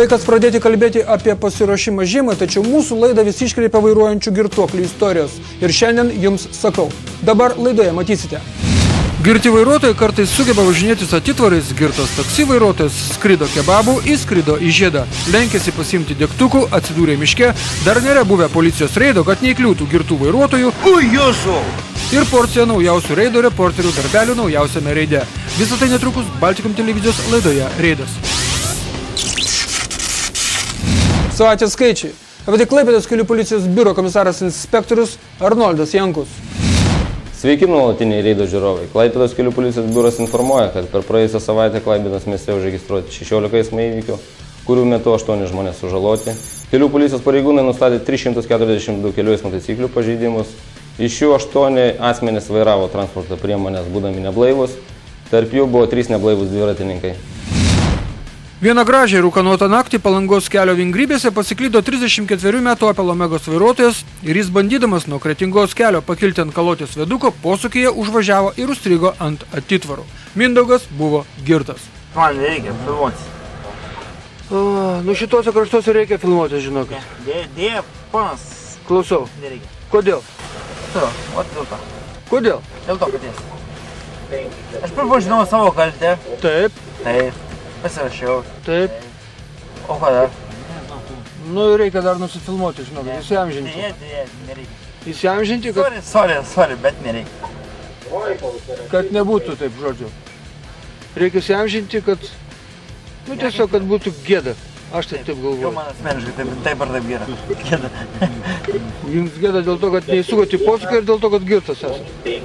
Laikas pradėti kalbėti apie pasiruošimą žiemą, tačiau mūsų laidą vis iškreipia vairuojančių girtuoklių istorijos. Ir šiandien jums sakau. Dabar laidoje matysite. Girti vairuotojai kartais sugeba važinėtis atitvarais, girtas taksi vairuotojas skrido kebabų, įskrido į žiedą, lenkėsi pasiimti degtukų, atsidūrė miške, dar nėra buvę policijos reido, kad neįkliūtų girtų vairuotojų. Ir porcija naujausių reido reporterių darbelių naujausiame reide. Visą tai netrukus Baltikum televizijos laidoje Reidas. Savaitės skaičiai. Apie tai Klaipėdos kelių policijos biuro komisaras inspektorius Arnoldas Jankus. Sveiki nuolatiniai reido žiūrovai. Klaipėdos kelių policijos biuras informuoja, kad per praėjusią savaitę Klaipėdos mieste užregistruoti 16 eismo įvykių, kurių metu 8 žmonės sužaloti. Kelių policijos pareigūnai nustatė 342 kelių eismo taisyklių pažeidimus. Iš jų 8 asmenys vairavo transporto priemonės būdami neblaivus, tarp jų buvo 3 neblaivus dviratininkai. Vieną gražią rūkanotą naktį Palangos kelio Vingrybėse pasiklydo 34 metų Opel Omegos vairuotojas ir jis bandydamas nuo Kretingos kelio pakilti ant Kalotės viaduko posūkyje užvažiavo ir užstrigo ant atitvarų. Mindaugas buvo girtas. Man reikia filmuotis. Nu šitose kraštuose reikia filmuotis, žinokit. Dėja, panas. Klausau. Nereikia. Kodėl? O dėl to. Kodėl? Dėl to paties. Aš pripažinau savo kaltę. Taip. Taip. Pasirašiau. Taip. O kada? Nu reikia dar nusifilmuoti, žinokit, įsiamžinti. Dėja, nereikia. Įsiamžinti, kad... Sorry, bet nereikia. Kad nebūtų taip, žodžiu. Reikia įsiamžinti, kad... Nu tiesiog, kad būtų gėda. Aš taip galvoju. Jau man asmeniškai taip ar taip gėda. Gėda. Jums gėda dėl to, kad neįsukot į posūkį ir dėl to, kad girtas esate.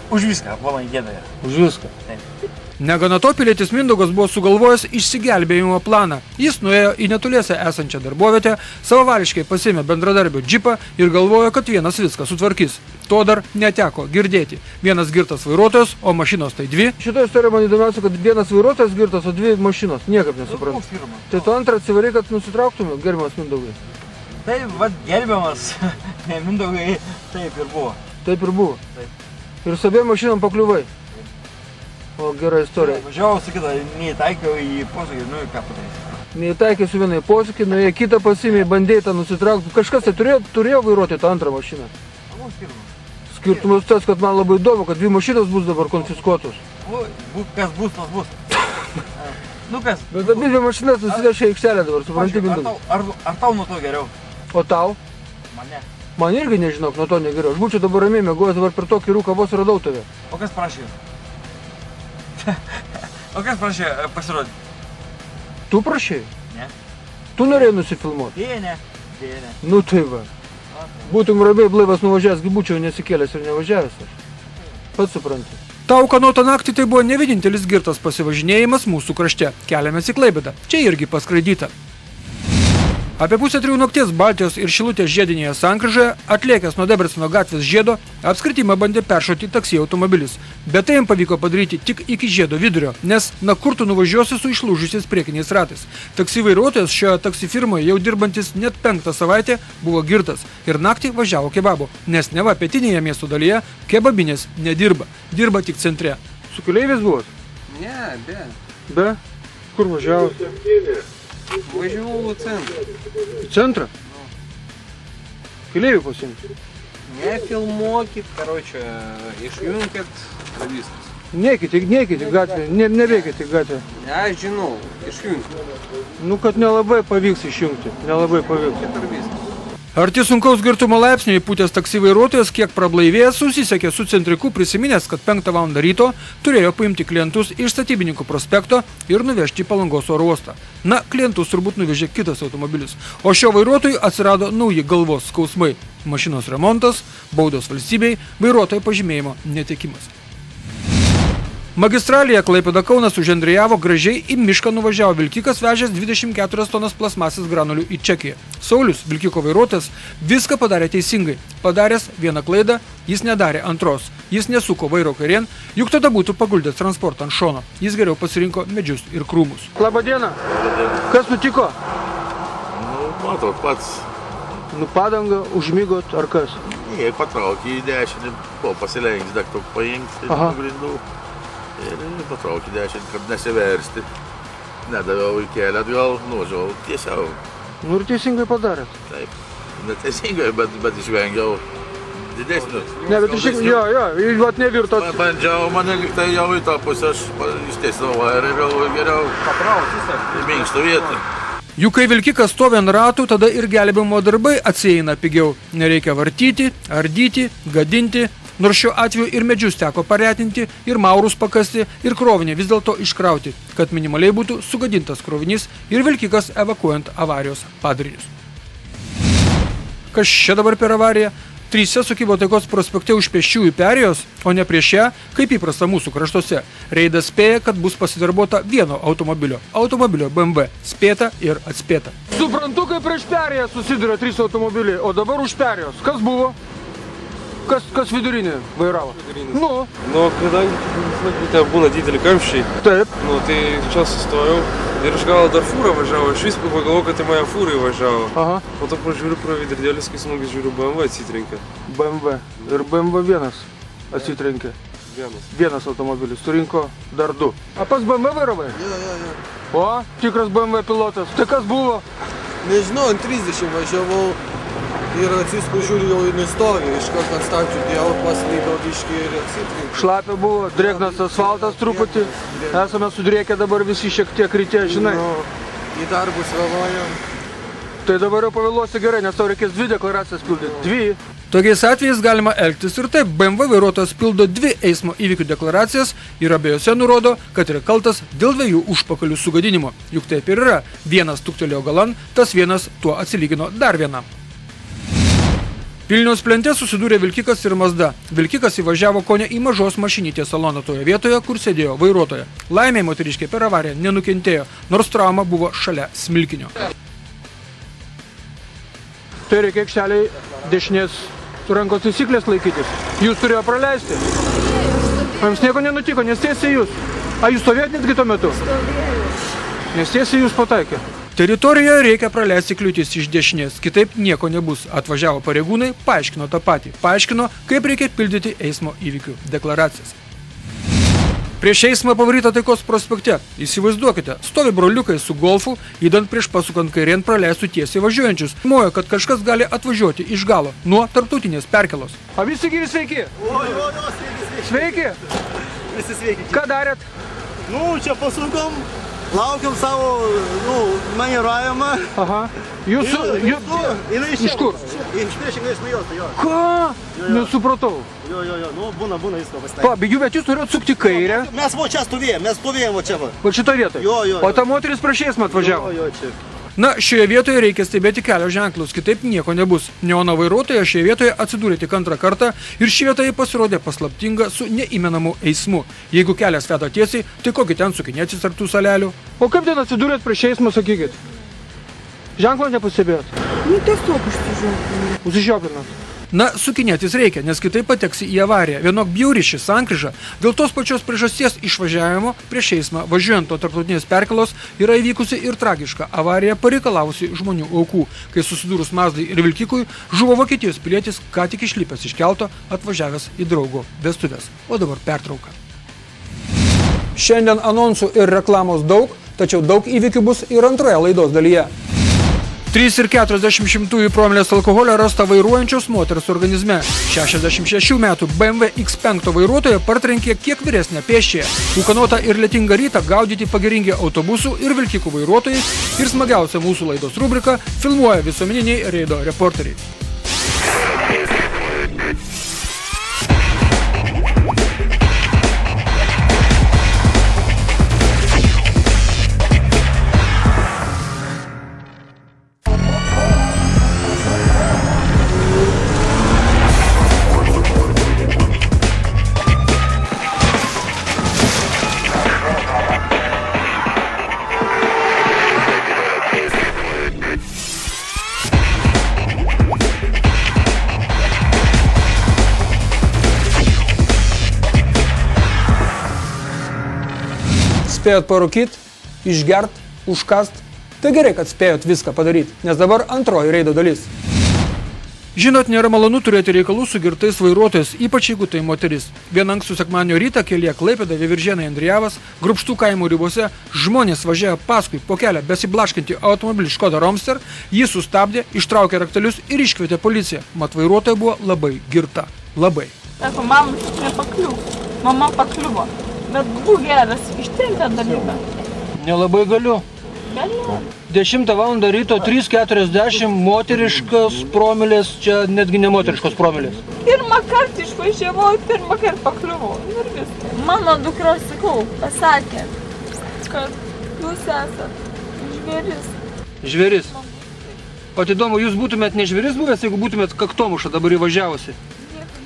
Už viską, aplamai gėda yra. Už viską. Taip. Negana to, pilietis Mindaugas buvo sugalvojęs išsigelbėjimo planą. Jis nuėjo į netoliese esančią darbovietę, savavališkai pasiėmė bendradarbio džipą ir galvojo, kad vienas viską sutvarkys. To dar neteko girdėti. Vienas girtas vairuotojas, o mašinos tai 2. Šitoje istorijoje man įdomiausia, kad vienas vairuotojas girtas, o 2 mašinos. Niekaip nesuprantu. Tai tu antrą atsivarei, kad nusitrauktumė, gerbiamas Mindaugai. Taip, gerbiamas Mindaugai, taip ir buvo. Taip ir buvo. Taip. Ir su abiem mašinom pakliuvai. O gera istorija. Važiavau, sakyta, neįtaikiau į posūkį, nu ir ką padarys. Neįtaikiau su vieną į posūkį, nuėjo kitą pasiėmė, bandė tą nusitraukti. Kažkas tai turėjo vairuoti tą antrą mašiną. Skirtumas tas, kad man labai įdomu, kad 2 mašinos bus dabar konfiskuotos. Kas bus, tas bus. Nu kas? Bet abi 2 mašinas nusidešė aikštelę dabar, supranti, Mindaugai. Ar tau nuo to geriau? O tau? Man ne. Man irgi nežinok, nuo to negeriau. Aš būčiau dabar ramiai mėgojęs, dabar per tokį rūką vos radau tave. O kas prašė? O kas prašė pasirodyti? Tu prašai? Ne. Tu norėjai nusifilmuoti? Dėja ne. Nu tai va. Būtum ramiai blaivas nuvažiavęs, būčiau nesikėlęs ir nevažiavęs aš. Pats supranti. Ta ūkanotą naktį tai buvo ne vienintelis girtas pasivažinėjimas mūsų krašte. Keliamės į Klaipėdą. Čia irgi paskraidyta. Apie 2:30 nakties Baltijos ir Šilutės žiedinėje sankryžoje, atlėkęs nuo Debreceno gatvės žiedo, apskritimą bandė peršoti taksi automobilis. Bet tai jam pavyko padaryti tik iki žiedo vidurio, nes na kur tu nuvažiuosi su išlūžusiais priekiniais ratais. Taksi vairuotojas šioje taksi firmoje jau dirbantis net 5 savaitę buvo girtas ir naktį važiavo kebabo, nes neva pietinėje miesto dalyje kebabinės nedirba, dirba tik centre. Su keleiviais buvot? Ne, be. Be? Kur važiavo? Važiavau į centrą. Į centrą? Keleivių pasiimti? Nefilmuokit, išjunkit viskas. Neikit į gatvę, nebėkit į gatvę. Aš žinau, išjunkit. Nu, kad nelabai pavyks išjungti, nelabai pavyks. Ir viskas. Arti sunkaus girtumo laipsnio įpūtęs taksi vairuotojas kiek prablaivėjęs susisiekė su centriku, prisiminęs, kad 5 val. Ryto turėjo paimti klientus iš Statybininkų prospekto ir nuvežti į Palangos oro uostą. Na, klientus turbūt nuvežė kitas automobilis, o šio vairuotojui atsirado nauji galvos skausmai. Mašinos remontas, baudos valstybei, vairuotojo pažymėjimo netekimas. Magistralėje Klaipėda-Kaunas užendrijavo gražiai į mišką nuvažiavo vilkikas vežęs 24 tonas plasmasės granulių į Čekiją. Saulius, vilkiko vairuotojas, viską padarė teisingai. Padaręs vieną klaidą, jis nedarė antros. Jis nesuko vairo kairėn, juk tada būtų paguldęs transportą ant šono. Jis geriau pasirinko medžius ir krūmus. Labą dieną. Kas nutiko? Nu, matot, pats. Nu, padangą, užmygot ar kas? Jie patraukė į dešinį, po pasilenks degtuką paimti, nugrindų. Ir patraukė dešinį, kad nesiversti. Nedaviau į kelią atgal, nuvažiavau tiesiau. Nu ir teisingai padarėt. Taip, neteisingai, bet išvengiau didesnių. Ne, bet iš tikrųjų, jo, vat nevirtot. Bandžiau, mane liktai jau į tą pusę, aš išteisinau vairą ir galvoju geriau į minkštą vietą. Juk kai vilkikas stovi ant ratų, tada ir gelbėjimo darbai atsieina pigiau. Nereikia vartyti, ardyti, gadinti, nors šiuo atveju ir medžius teko paretinti, ir maurus pakasti, ir krovinį vis dėlto iškrauti, kad minimaliai būtų sugadintas krovinys ir vilkikas evakuojant avarijos padarinius. Kas čia dabar per avariją? Tryse sukibo Taikos prospekte už pėsčiųjų perėjos, o ne prieš ją, kaip įprasta mūsų kraštuose. Reidas spėja, kad bus pasidarbuota vieno automobilio BMW, spėta ir atspėta. Suprantu, kaip prieš perėją susiduria 3 automobiliai, o dabar už perėjos. Kas buvo? Kas vidurinį vairavo? Nu, kadangi ten būna dideli kamščiai. Taip. Nu, tai čia sustojau ir iš galo dar fūrą važiavo. Aš vis pagalvojau, kad į mane fūrai važiavo. Aha. Po to pažiūriu pro vidurdėlis, kai smūgis žiūriu, BMW atsitrenkė. BMW. Ir BMW 1 atsitrenkė. Vienas automobilis. Surinko dar 2. A pas BMW vairavai? Jo. O, tikras BMW pilotas. Tai kas buvo? Nežinau, ant 30 važiavau ir atsisku žiūriu jau nestovi. Iškart ant stabdžių dėjau, paslydau biškį ir atsitrenkė. Šlapia buvo, drėgnas asfaltas truputį. Esame sudrėkę dabar visi šiek tiek ryte, žinai. Į darbus vėluojam. Tai dabar jau pavėluosi gerai, nes tau reikės 2 deklaracijas pildyti. 2. Tokiais atvejais galima elgtis ir taip. BMW vairuotojas pildo 2 eismo įvykių deklaracijas ir abiejose nurodo, kad yra kaltas dėl 2 užpakalių sugadinimo. Juk taip ir yra. Vienas tuktelėjo galan, tas vienas tuo atsilygino dar vienam. Vilniaus plente susidūrė vilkikas ir Mazda. Vilkikas įvažiavo kone į mažos mašinytės saloną toje vietoje, kur sėdėjo vairuotoja. Laimė moteriškė per avariją nenukentėjo, nors trauma buvo šalia smilkinio. Tai reikia aikšteliai dešinės rankos taisyklės laikytis. Jūs turėjo praleisti. Jums nieko nenutiko, nes tiesiai jūs. A, jūs stovėjot netgi tuo metu? Nes tiesiai jūs pataikė. Teritorijoje reikia praleisti kliūtis iš dešinės, kitaip nieko nebus. Atvažiavo pareigūnai, paaiškino tą patį. Paaiškino, kaip reikia pildyti eismo įvykių deklaracijas. Prieš eismą pavarytą Taikos prospekte. Įsivaizduokite, stovi broliukai su golfu, įdant prieš pasukant kairien praleistų tiesiai važiuojančius. Mojo, kad kažkas gali atvažiuoti iš galo, nuo tarptautinės perkelos. A visi gyvi sveiki? Sveiki? Visi sveiki. Ką darėt? Nu, čia pasukom, laukiam savo, manevravimą. Aha. Jūs... Iš kur? Iš priešingai eismo juosto, jo. Ką? Nesupratau. Jo, nu, būna visko pasitaikė. Pabigiu, bet jūs turėjot sukti kairę. Mes čia stovėjom, čia va. Va šito vietoje? Jo. O ta moteris prieš eismą atvažiavo? Jo, čia. Na, šioje vietoje reikia stebėti kelio ženklus, kitaip nieko nebus. Neono vairuotoja šioje vietoje atsidūrė tik antrą kartą ir ši vieta pasirodė paslaptinga su neįmenamu eismu. Jeigu kelias veda tiesiai, tai kokį ten sukinėtis tarp tų salelių? O kaip ten atsidūrėt prieš eismą, sakykit? Ženklo nepastebėjot? Nu, tiesiog Užsižioplinat. Na, sukinėtis reikia, nes kitaip pateksi į avariją. Vienok bjauri ši sankryža dėl tos pačios priežasties išvažiavimo prieš eismą važiuojant to tarptautinės perkelos yra įvykusi ir tragiška avarija pareikalavusi žmonių aukų, kai susidūrus Mazdai ir vilkikui žuvo Vokietijos pilietis, ką tik išlipęs iš kelto, atvažiavęs į draugo vestuvės. O dabar pertrauka. Šiandien anonsų ir reklamos daug, tačiau daug įvykių bus ir antroje laidos dalyje. 3,40 promilės alkoholio rasta vairuojančios moters organizme. 66 metų BMW X5 vairuotoja partrenkė kiek vyresnę pėsčiąją. Ūkanotą ir lietingą rytą gaudyti pagiringi autobusų ir vilkikų vairuotojai ir smagiausia mūsų laidos rubrika filmuoja visuomeniniai reido reporteriai. Spėjot parūkyt, išgert, užkast. Tai gerai, kad spėjot viską padaryti, nes dabar antroji reido dalis. Žinot, nėra malonu turėti reikalų su girtais vairuotojais, ypač jeigu tai moteris. Vieną ankstų sekmadienio rytą kelyje Klaipėda, Veiviržėnai, Andrijavas, Grubštų kaimų ribose, žmonės važiavo paskui po kelią besiblaškantį automobilį Škoda Romster, jį sustabdė, ištraukė raktelius ir iškvietė policiją. Mat vairuotoja buvo labai girta. Labai. Sako, mama nepakliuvo. Mama pakliuvo. Bet būk geras, ištrinta dalyką. Nelabai galiu. Galiu. 10 valandą ryto 3:40 moteriškas promilės, čia netgi ne moteriškos promilės. Pirmą kartą išvažiavau, pirmą kartą pakliuvau. Ir viskas. Mano dukra, sakau, pasakė, kad jūs esat žvėris. Žvėris. O įdomu, jūs būtumėt ne žvėris buvęs, jeigu būtumėt kaktomuša dabar įvažiavusi.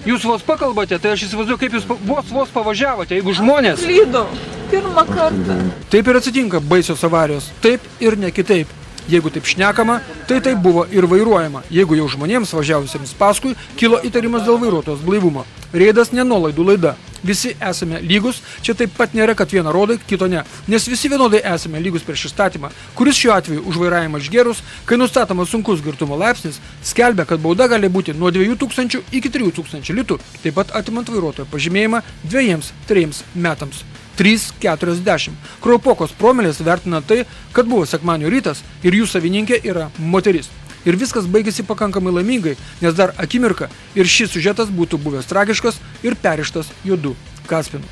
Jūs vos pakalbate, tai aš įsivaizduoju, kaip jūs vos pavažiavote, jeigu žmonės... Klydau. Pirmą kartą. Taip ir atsitinka baisios avarijos. Taip ir ne kitaip. Jeigu taip šnekama, tai taip buvo ir vairuojama. Jeigu jau žmonėms važiavusiems paskui kilo įtarimas dėl vairuotojos blaivumo. Reidas ne nuolaidų laida. Visi esame lygus, čia taip pat nėra, kad vieną rodai, kito ne. Nes visi vienodai esame lygus prieš įstatymą, kuris šiuo atveju už vairavimą išgėrus, kai nustatomas sunkus girtumo laipsnis, skelbia, kad bauda gali būti nuo 2000 iki 3000 litų, taip pat atimant vairuotojo pažymėjimą 2–3 metams. 3:40. Kraupokos promilės vertina tai, kad buvo sekmadienio rytas ir jų savininkė yra moteris. Ir viskas baigėsi pakankamai laimingai, nes dar akimirką ir šis siužetas būtų buvęs tragiškas ir perištas juodu kaspinu.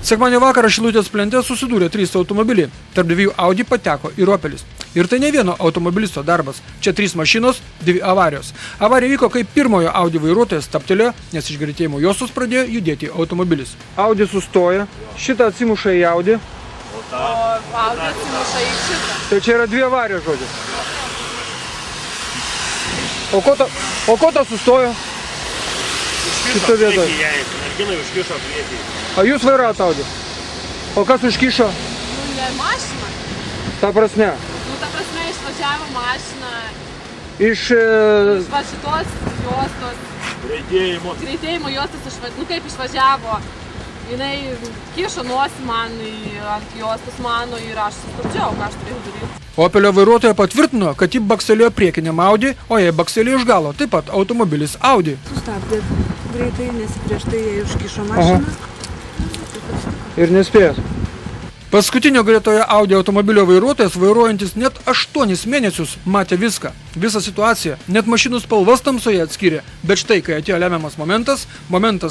Sekmadienio vakarą Šilutės plente susidūrė 3 automobiliai. Tarp 2 Audi pateko ir Opelis. Ir tai ne vieno automobilisto darbas. Čia 3 mašinos, 2 avarijos. Avarija vyko, kai pirmojo Audi vairuotojas stabtelėjo, nes iš greitėjimo juostos pradėjo judėti automobilis. Audi sustoja, šitą atsimuša į Audi. O Audi atsimuša į šitą. Tai čia yra 2 avarijos, žodžiu. O ko ta sustojo? Šito vietoje. Merginai užkišo priekį. A jūs vairavot Audi? O kas užkišo? Nu, ne mašina. Ta prasme? Nu, ta prasme, išvažiavo mašina. Iš va šitos juostos. Greitėjimo juostos, nu kaip išvažiavo. Jinai kišo nosį man ant juostos mano ir aš sustabdžiau, ką aš turėjau daryti. Opelio vairuotoja patvirtino, kad ji bakselėjo priekiniam Audi, o jai bakselėjo iš galo, taip pat automobilis Audi. Sustabdė greitai, nes prieš tai jai užkišo mašiną. Ir nespėjęs. Paskutinio greitoje Audi automobilio vairuotojas, vairuojantis net 8 mėnesius, matė viską. Visą situaciją, net mašinų spalvas tamsoje atskyrė. Bet štai, kai atėjo lemiamas momentas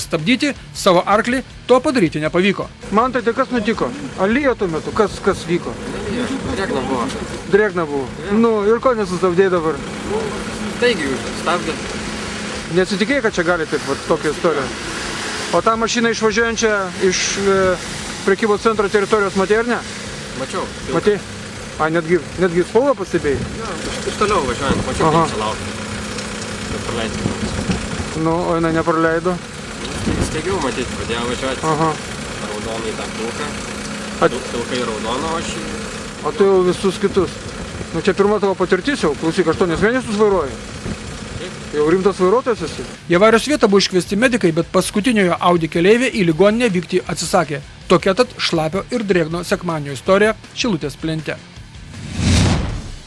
stabdyti savo arklį, to padaryti nepavyko. Man tai kas nutiko? Ar lyjo tuo metu? Kas vyko? Drėgna buvo. Drėgna buvo. Nu, ir ko nesustabdėjai dabar? Taigi jūs stabdė. Nesitikėjai, kad čia gali taip, tokia istorija. O tą mašiną išvažiuojančią iš prekybos centro teritorijos matė ar ne? Mačiau. Matė? A, netgi spalvą pastebėjai? Iš toliau važiuojant, mačiau, kaip čia laukia. Nepraleisti. Nu, o jinai nepraleido? Steigiau matyti, pradėjau važiuoti. Aha. Raudonai tą pilką. Pilkai raudono, o šį... O tu jau visus kitus. Nu, čia pirma tavo patirtis jau. Klausyk, 8 mėnesius vairuoji. Jau rimtas vairuotojas esi. Į avarijos vietą buvo iškviesti medikai, bet paskutiniojo Audi keleivė į ligoninę vykti atsisakė. Tokia tad šlapio ir drėgno sekmadienio istorija Šilutės plente.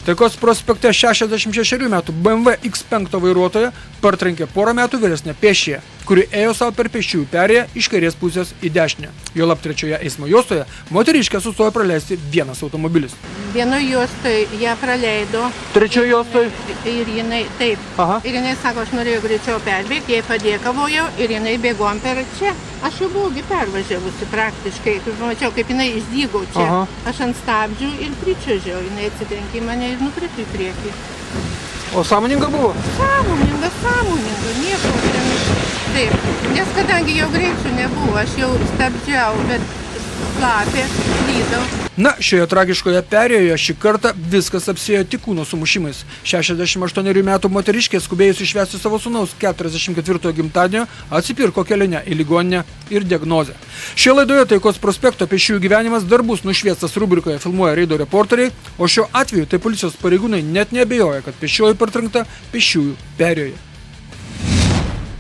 Taikos prospekte 66 metų BMW X5 vairuotoja partrenkė porą metų vyresnę pėsčiąją, kuri ėjo savo per pėsčiųjų perėją iš kairės pusės į dešinę. Juolab trečioje eismo juostoje moteriškę sustojo praleisti vienas automobilis. Vienoje juostoje ją praleido. Trečioje juostoje? Ir jinai, taip. Aha. Ir jinai sako, aš norėjau greičiau perbėgti, jai padėkavojau ir jinai bėgom per čia. Aš jau buvau pervažiavusi praktiškai, mačiau, kaip jinai išdygo čia. Aha. Aš ant stabdžių ir pričiuožiau, jinai atsitrenkė mane ir nukrito į priekį. O sąmoninga buvo? Sąmoninga, nieko ten. Taip, nes kadangi jau greičių nebuvo, aš jau stabdžiau, bet slapė, slydau. Na, šioje tragiškoje perėjoje šį kartą viskas apsėjo tik kūno sumušimais. 68 metų moteriškė, skubėjusi išvesti savo sūnaus 44 gimtadienio, atsipirko kelionę į ligoninę ir diagnozę. Šioje laidoje Taikos prospekto pėsčiųjų gyvenimas dar bus nušviestas rubrikoje Filmuoja reido reporteriai, o šiuo atveju tai policijos pareigūnai net neabejoja, kad pėsčioji partrenkta pėsčiųjų perėjoje.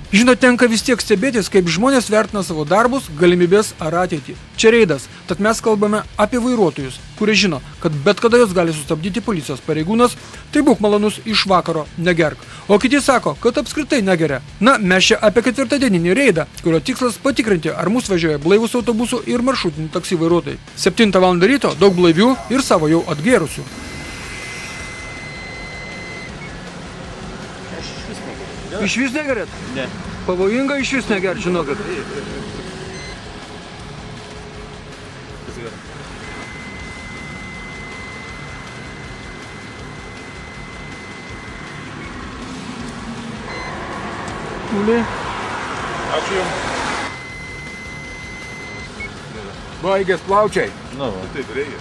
Žinot, tenka vis tiek stebėtis, kaip žmonės vertina savo darbus, galimybės ar ateitį. Čia reidas, tad mes kalbame apie vairuotojus, kurie žino, kad bet kada jos gali sustabdyti policijos pareigūnas, tai būk malonus iš vakaro, negerk. O kiti sako, kad apskritai negeria. Na, mes čia apie ketvirtadieninį reidą, kurio tikslas patikrinti, ar mūsų važiuoja blaivus autobusų ir maršrutinių taksi vairuotojai. 7 val. Ryto daug blaivių ir savo jau atgėrusių. Iš vis negerėt? Ne. Pavojinga iš vis negert, žinokit. Nuliai. Ačiū jums. Baigęs plaučiai. Na, taip reikia.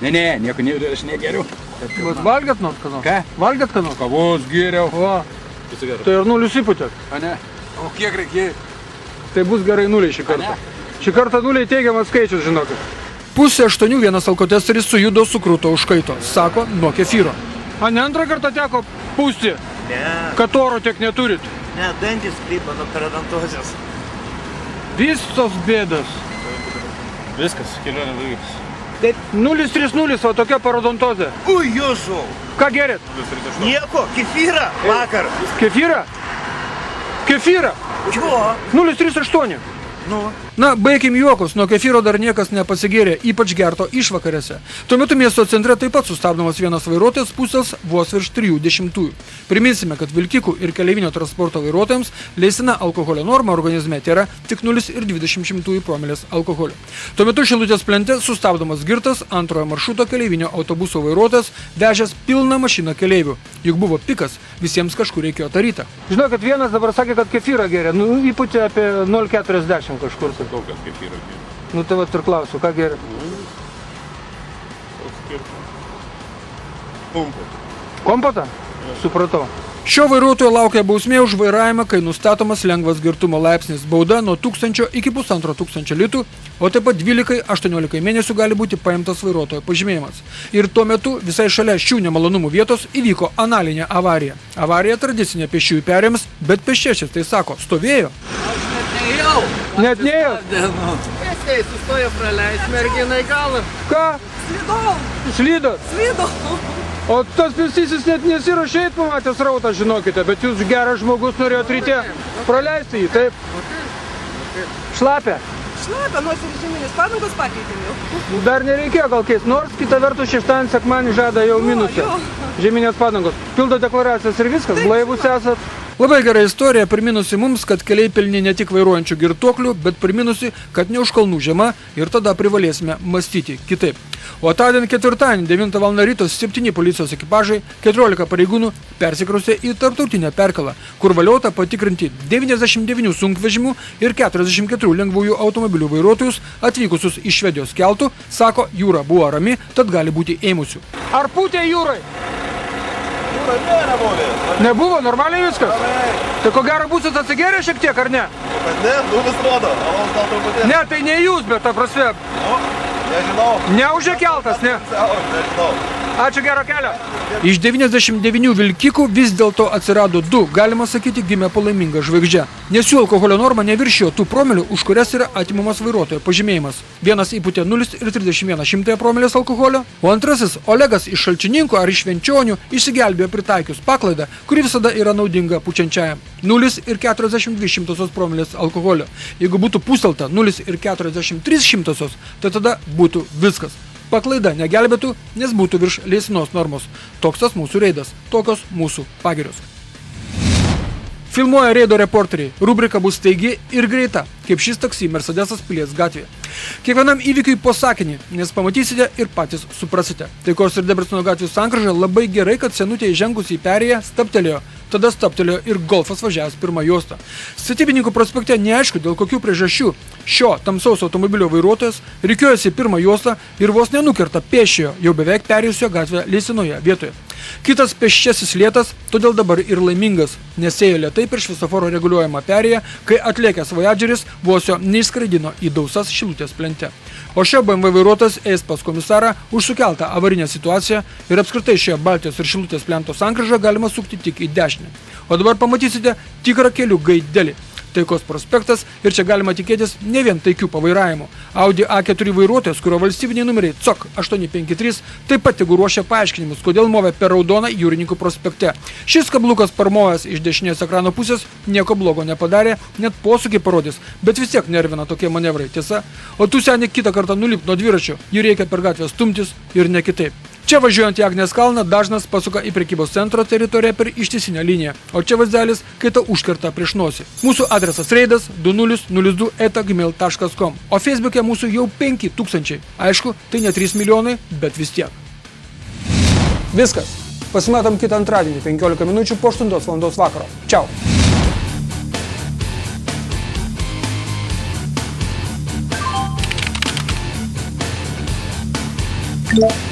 Ne, nieko nevėdė, aš negeriu. Bet valgėt nors ką nors? Ką? Valgėt ką nors? Kavos geriau. O, tai ir nulis įputėt. A ne? O kiek reikia? Tai bus gerai nuliai šį kartą. Šį kartą nuliai teigiamas skaičius, žinokit. 7:30 vienas alkotesteris sujudo sukruto užkaito, sako, nuo kefyro. A ne antrą kartą teko pūsti? Ne. Kad oro tiek neturit? Ne, dantis krypa nuo periodontozės. Visos bėdas. Viskas, kelionė baigėsi. Taip, 030, o tokia parodontozė. Ui, jūsų. Ką gerit? Nieko, kefyrą vakar. Kefyrą? Kefyrą? Čio? 038. Nu. Na, baikim juokus, nuo kefyro dar niekas nepasigėrė, ypač gerto išvakarėse. Tuo metu miesto centre taip pat sustabdomas vienas vairuotojas pusės vos virš 30. Priminsime, kad vilkikų ir keleivinio transporto vairuotojams leistina alkoholio norma organizme tėra tik 0,20 promilės alkoholio. Tuo metu Šilutės plente sustabdomas girtas antrojo maršruto keleivinio autobuso vairuotojas vežęs pilną mašiną keleivių. Juk buvo pikas, visiems kažkur reikėjo tą rytą. Žinokit, vienas dabar sakė, kad kefyrą geria, įputė apie 0,40 kažkur. Daug kas kefyro geria. Nu tai vat ir klausiu, ką geria? Kompotą. Kompotą? Supratau. Šio vairuotojo laukia bausmė už vairavimą, kai nustatomas lengvas girtumo laipsnis, bauda nuo 1000 iki 1500 litų, o taip pat 12-18 mėnesių gali būti paimtas vairuotojo pažymėjimas. Ir tuo metu visai šalia šių nemalonumų vietos įvyko analinė avarija. Avarija tradicinė pėsčiųjų perėjimas, bet pėsčiasis tai sako, stovėjo. Net neėjau? Pėstiai sustojo praleis merginai galą. Ką? Slydau. Slydot? Slydau. O tas pėstysis net nesiruošė eit pamatęs rautą, žinokite, bet jūs geras žmogus norėjot ryte praleisti jį, taip? Šlapia? Šlapia, nors ir žieminės padangos pakeitėm jau. Dar nereikėjo gal keist, nors kita vertus šeštadienį sekmanį žada jau minusę. Žieminės padangos. Pildo deklaracijas ir viskas, blaivus esat. Labai gera istorija, priminusi mums, kad keliai pilni ne tik vairuojančių girtuoklių, bet priminusi, kad ne už kalnų žiema ir tada privalėsime mąstyti kitaip. O tądien ketvirtadienį 9 val. Ryto 7 policijos ekipažai, 14 pareigūnų persikraustė į tarptautinę perkalą, kur valiota patikrinti 99 sunkvežimių ir 44 lengvųjų automobilių vairuotojus atvykusius iš Švedijos keltų, sako, jūra buvo rami, tad gali būti ėmusių. Ar pūtė jūrai? Nebuvo, normaliai viskas? Tai ko gero būsit atsigėrę šiek tiek, ar ne? Ne, vis rodo. Ne, tai ne jūs, bet ta prasme. Nežinau. Neužė keltas, ne? Nežinau. Ačiū, gero kelio. Iš 99 vilkikų vis dėlto atsirado 2, galima sakyti, gimė palaiminga žvaigždžia. Nes jų alkoholio norma neviršijo tų promilių, už kurias yra atimamas vairuotojo pažymėjimas. Vienas įputė 0,31 promilės alkoholio, o antrasis, Olegas iš Šalčininkų ar iš Švenčionių, išsigelbėjo pritaikius paklaidą, kuri visada yra naudinga pučiančiajam. 0,42 promilės alkoholio. Jeigu būtų puselta 0,43, tai tada būtų viskas. Paklaida negelbėtų, nes būtų virš leistinos normos. Toks tas mūsų reidas, tokios mūsų pagirios. Filmuoja reido reporteriai. Rubrika bus staigi ir greita, kaip šis taksi Mercedesas Pilies gatvėje. Kiekvienam įvykiui po sakinį, nes pamatysite ir patys suprasite. Taikos ir Debreceno gatvių sankryža labai gerai, kad senutė įžengus į perėją stabtelėjo. Tada stabtelėjo ir Golfas važiavęs pirmą juostą. Statybininkų prospekte neaišku, dėl kokių priežasčių šio tamsaus automobilio vairuotojas rikiuojasi pirmą juostą ir vos nenukerta pėsčiojo, jau beveik perėjusio gatvę leistinoje vietoje. Kitas pėsčiasis lėtas, todėl dabar ir laimingas, nes ėjo lėtai per šviesoforo reguliuojamą perėją, kai atlėkęs Voyageris vos jo neišskraidino į Dausas Šilutės plente. O šio BMW vairuotojas eis pas komisarą už sukeltą avarinę situaciją ir apskritai šioje Baltijos ir Šilutės plento sankryžą galima sukti tik į dešinę. O dabar pamatysite tikrą kelių gaidelį. Taikos prospektas ir čia galima tikėtis ne vien taikių pavairavimų. Audi A4 vairuotojas, kurio valstybiniai numeriai COK 853, taip pat tegu ruošia paaiškinimus, kodėl movė per raudoną Jūrininkų prospekte. Šis kablukas parmovęs iš dešinės ekrano pusės nieko blogo nepadarė, net posūkį parodys, bet vis tiek nervina tokie manevrai, tiesa? O tu seniai kitą kartą nulip nuo dviračio, jį reikia per gatvę stumtis ir ne kitaip. Čia važiuojant į Agnės kalną dažnas pasuka į prekybos centro teritoriją per ištisinę liniją, o čia vaizdelis, kai ta užkerta prieš nosį. Mūsų adresas reidas 2002@gmail.com, o Facebook'e mūsų jau 5000. Aišku, tai ne 3 milijonai, bet vis tiek. Viskas. Pasimatom kitą antradienį, 15 minučių po 8 valandos vakaro. Čiau. Yeah.